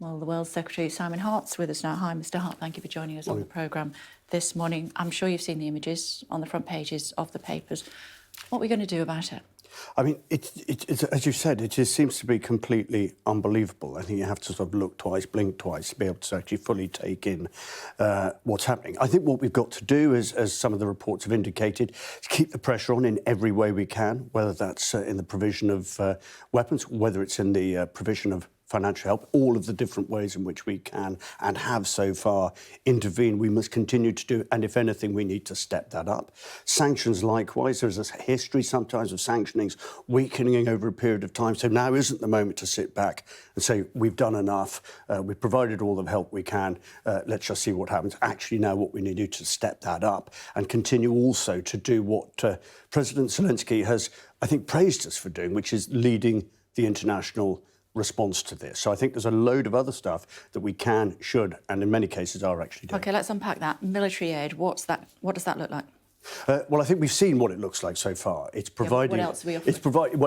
Well, the World Secretary Simon Hart's with us now. Hi, Mr. Hart. Thank you for joining us on the programme this morning. I'm sure you've seen the images on the front pages of the papers. What are we going to do about it? I mean, it's as you said, it just seems to be completely unbelievable. I think you have to sort of look twice, blink twice to be able to actually fully take in what's happening. I think what we've got to do, as some of the reports have indicated, is keep the pressure on in every way we can, whether that's in the provision of weapons, whether it's in the provision of financial help, all of the different ways in which we can and have so far intervened, we must continue to do. And if anything, we need to step that up. Sanctions, likewise. There's a history sometimes of sanctionings weakening over a period of time. So now isn't the moment to sit back and say, we've done enough, we've provided all the help we can, let's just see what happens. Actually, now what we need to do to step that up and continue also to do what President Zelensky has, I think, praised us for doing, which is leading the international response to this. So I think there's a load of other stuff that we can, should, and in many cases are actually doing. OK, let's unpack that. Military aid, what does that look like? Well, I think we've seen what it looks like so far. It's providing. What else are we offering?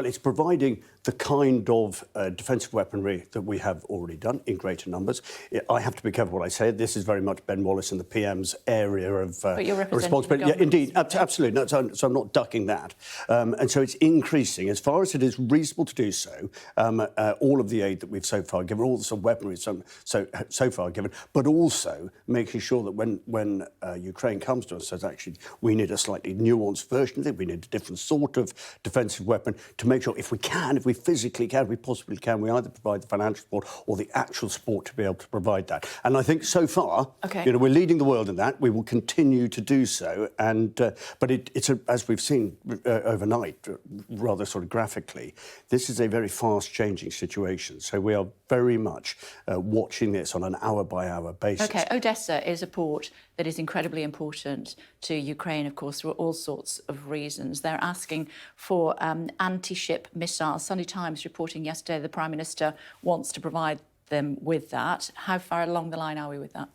It's providing the kind of defensive weaponry that we have already done in greater numbers. I have to be careful what I say. This is very much Ben Wallace and the PM's area of responsibility. Yeah, indeed, absolutely. No, so I'm not ducking that. And so it's increasing as far as it is reasonable to do so. All of the aid that we've so far given, all the sort of weaponry so far given, but also making sure that when Ukraine comes to us, says actually we need a slightly nuanced version of it. We need a different sort of defensive weapon to make sure if we physically can, if we possibly can, we either provide the financial support or the actual support to be able to provide that. And I think so far, we're leading the world in that. We will continue to do so. And but it's as we've seen overnight, rather sort of graphically, this is a very fast-changing situation. So we are very much watching this on an hour-by-hour basis. OK, Odessa is a port that is incredibly important to Ukraine, of course, for all sorts of reasons. They're asking for anti-ship missiles. Sunday Times reporting yesterday the Prime Minister wants to provide them with that. How far along the line are we with that?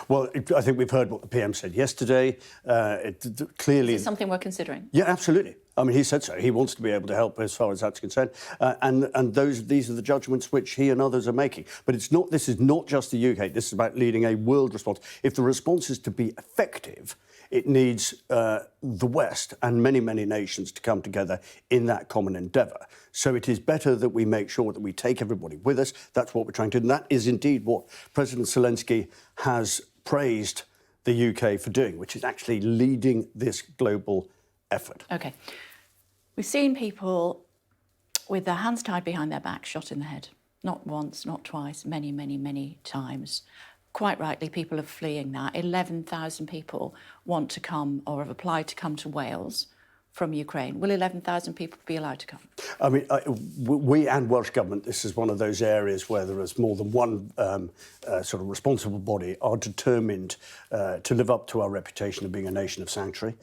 Well, I think we've heard what the PM said yesterday. Clearly, is it something we're considering? Yeah, absolutely. I mean, he said so. He wants to be able to help as far as that's concerned, and these are the judgments which he and others are making. But it's not. This is not just the UK. This is about leading a world response. If the response is to be effective, it needs the West and many, many nations to come together in that common endeavour. So it is better that we make sure that we take everybody with us. That's what we're trying to do. And that is indeed what President Zelensky has praised the UK for doing, which is actually leading this global effort. OK. We've seen people with their hands tied behind their back, shot in the head. Not once, not twice, many, many, many times. Quite rightly, people are fleeing that. 11,000 people want to come or have applied to come to Wales from Ukraine. Will 11,000 people be allowed to come? I mean, we and Welsh Government, this is one of those areas where there is more than one sort of responsible body, are determined to live up to our reputation of being a nation of sanctuary.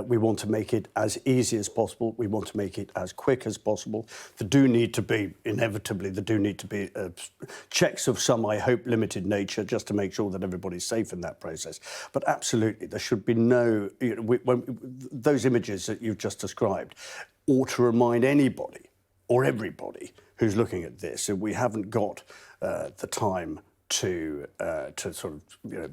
We want to make it as easy as possible. We want to make it as quick as possible. There do need to be checks of some, I hope, limited nature, just to make sure that everybody's safe in that process. But absolutely, there should be no... those images that you've just described ought to remind anybody or everybody who's looking at this that we haven't got the time to sort of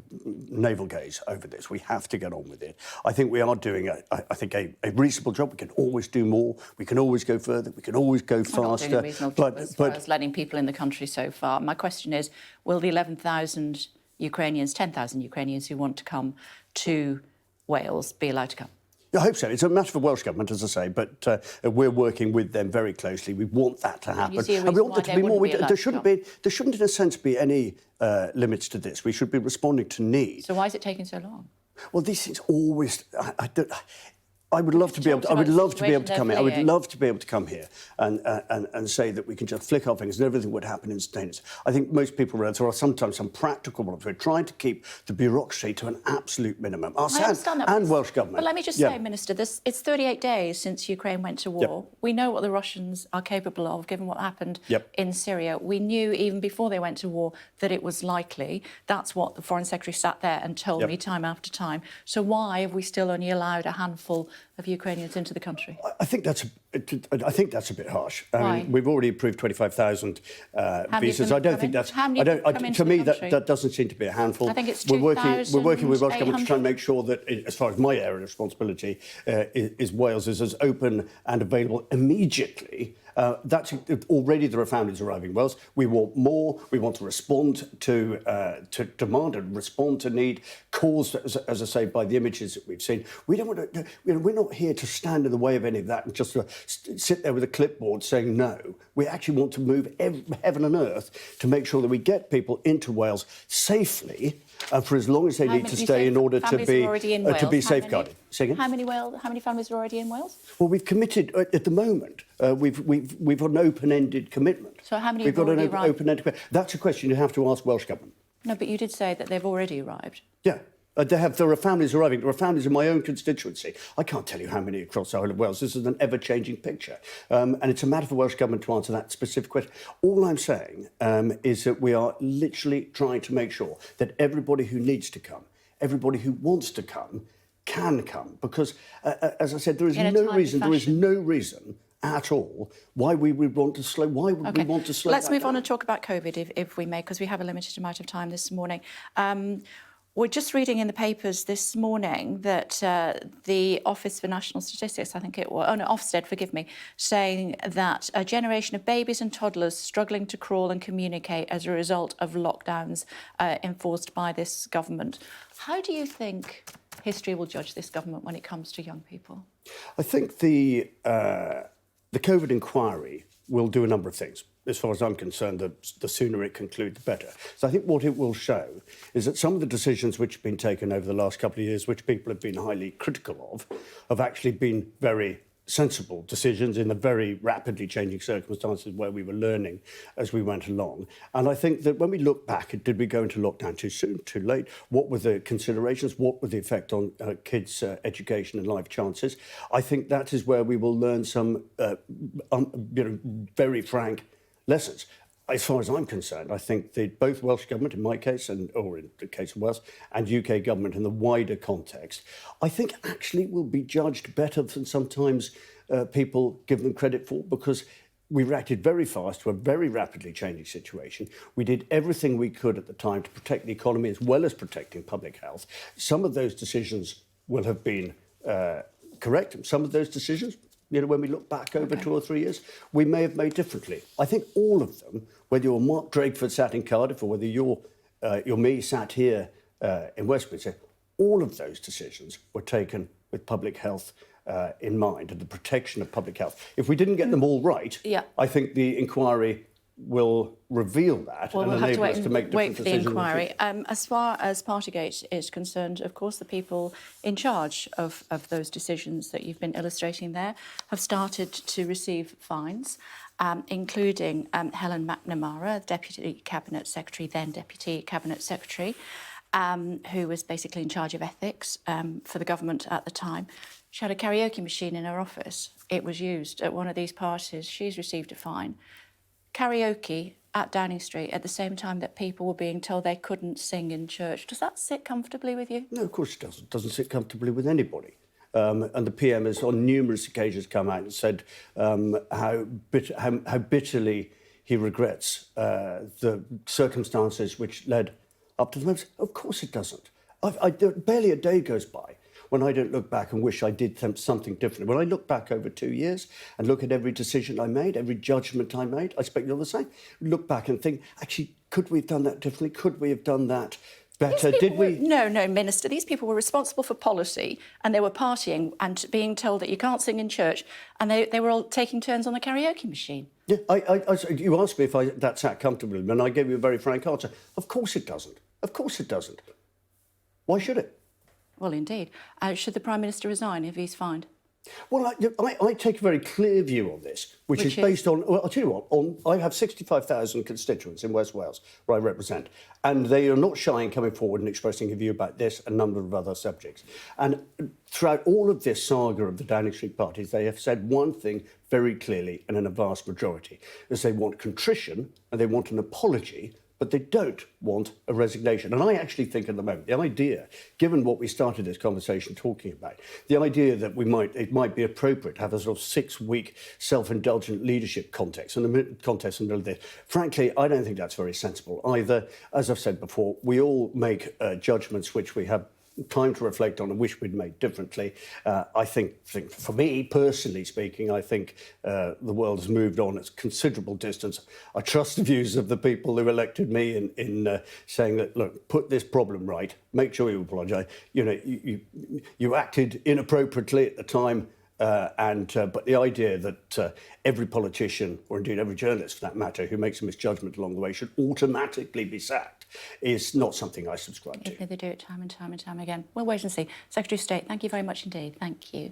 navel gaze over this. We have to get on with it. I think we are doing a reasonable job. We can always do more. We can always go further. We can always go faster. We're not doing a reasonable job as far as letting people in the country so far. My question is, will the 11,000 Ukrainians, 10,000 Ukrainians who want to come to Wales be allowed to come? I hope so. It's a matter for Welsh Government, as I say, but we're working with them very closely. We want that to happen. And we want there to be more. There shouldn't, in a sense, be any limits to this. We should be responding to need. So why is it taking so long? Well, these things always... I would love to be able to. I would love to be able to come here. I would love to be able to come here and say that we can just flick our fingers and everything would happen instantaneously. I think most people realize there are sometimes some practical problems. We're trying to keep the bureaucracy to an absolute minimum. Us and Welsh Government. But let me just say, Minister, it's 38 days since Ukraine went to war. We know what the Russians are capable of, given what happened in Syria. We knew even before they went to war that it was likely. That's what the Foreign Secretary sat there and told me time after time. So why have we still only allowed a handful of Ukrainians into the country? I think that's a bit harsh. Why? We've already approved 25,000 visas. I don't think that's. How many come into to me, the country? that doesn't seem to be a handful. I think it's We're working with Welsh Government to try 2,800. and make sure that, as far as my area of responsibility, is Wales is as open and available immediately. That's already there are families arriving in Wales. We want more. We want to respond to demand and respond to need caused, as I say, by the images that we've seen. We don't want to. We're not here to stand in the way of any of that and just sit there with a clipboard saying no. We actually want to move heaven and earth to make sure that we get people into Wales safely for as long as they need to stay in order to be safeguarded. How many families are already in Wales? Well, we've committed at the moment. We've got an open-ended commitment. So how many? We've got an open-ended commitment. That's a question you have to ask Welsh Government. No, but you did say that they've already arrived. Yeah. There are families arriving. There are families in my own constituency. I can't tell you how many across the whole of Wales. This is an ever-changing picture. And it's a matter for Welsh Government to answer that specific question. All I'm saying is that we are literally trying to make sure that everybody who needs to come, everybody who wants to come, can come. Because, as I said, there is no reason at all why we would want to slow. Why would we want to slow? Let's move down? on and talk about COVID, if we may, because we have a limited amount of time this morning. We're just reading in the papers this morning that the Office for National Statistics, I think it was, Ofsted, forgive me, saying that a generation of babies and toddlers struggling to crawl and communicate as a result of lockdowns enforced by this government. How do you think history will judge this government when it comes to young people? I think the COVID inquiry will do a number of things. As far as I'm concerned, the sooner it concludes, the better. So I think what it will show is that some of the decisions which have been taken over the last couple of years, which people have been highly critical of, have actually been very sensible decisions in the very rapidly changing circumstances where we were learning as we went along. And I think that when we look back, did we go into lockdown too soon, too late? What were the considerations? What were the effect on kids' education and life chances? I think that is where we will learn some very frank lessons. As far as I'm concerned, I think that both Welsh Government, in my case, or in the case of Wales, and UK Government in the wider context, I think actually will be judged better than sometimes people give them credit for, because we reacted very fast to a very rapidly changing situation. We did everything we could at the time to protect the economy as well as protecting public health. Some of those decisions will have been correct, and some of those decisions, when we look back over 2 or 3 years, we may have made differently. I think all of them, whether you're Mark Drakeford sat in Cardiff or whether you're me sat here in Westminster, all of those decisions were taken with public health in mind and the protection of public health. If we didn't get them all right, I think the inquiry will reveal that and enable us to make different decisions. For the inquiry. As far as Partygate is concerned, of course, the people in charge of those decisions that you've been illustrating there have started to receive fines, including Helen McNamara, Deputy Cabinet Secretary, then Deputy Cabinet Secretary, who was basically in charge of ethics for the government at the time. She had a karaoke machine in her office. It was used at one of these parties. She's received a fine. Karaoke at Downing Street at the same time that people were being told they couldn't sing in church. Does that sit comfortably with you? No, of course it doesn't. It doesn't sit comfortably with anybody. And the PM has on numerous occasions come out and said how bitterly he regrets the circumstances which led up to the moment. Of course it doesn't. Barely a day goes by when I don't look back and wish I did something different. When I look back over 2 years and look at every decision I made, every judgment I made, I expect you're the same. Look back and think, actually, could we have done that differently? Could we have done that better? Did we? No, Minister. These people were responsible for policy and they were partying and being told that you can't sing in church, and they were all taking turns on the karaoke machine. Yeah, you asked me if that sat comfortably, and I gave you a very frank answer. Of course it doesn't. Of course it doesn't. Why should it? Well, indeed. Should the Prime Minister resign if he's fined? Well, I take a very clear view on this, which is based on, well, I'll tell you what, I have 65,000 constituents in West Wales, where I represent, and they are not shy in coming forward and expressing a view about this and a number of other subjects. And throughout all of this saga of the Downing Street parties, they have said one thing very clearly and in a vast majority, is they want contrition and they want an apology, but they don't want a resignation. And I actually think at the moment, the idea, given what we started this conversation talking about, the idea that it might be appropriate to have a sort of 6-week self-indulgent leadership contest in the middle of this, frankly, I don't think that's very sensible either. As I've said before, we all make judgments which we have time to reflect on and wish we'd made differently. I think for me, personally speaking, I think the world has moved on a considerable distance. I trust the views of the people who elected me in saying that, look, put this problem right, make sure you apologise. You know, you acted inappropriately at the time. But the idea that every politician, or indeed every journalist for that matter, who makes a misjudgment along the way should automatically be sacked is not something I subscribe to. They do it time and time and time again. We'll wait and see. Secretary of State, thank you very much indeed. Thank you.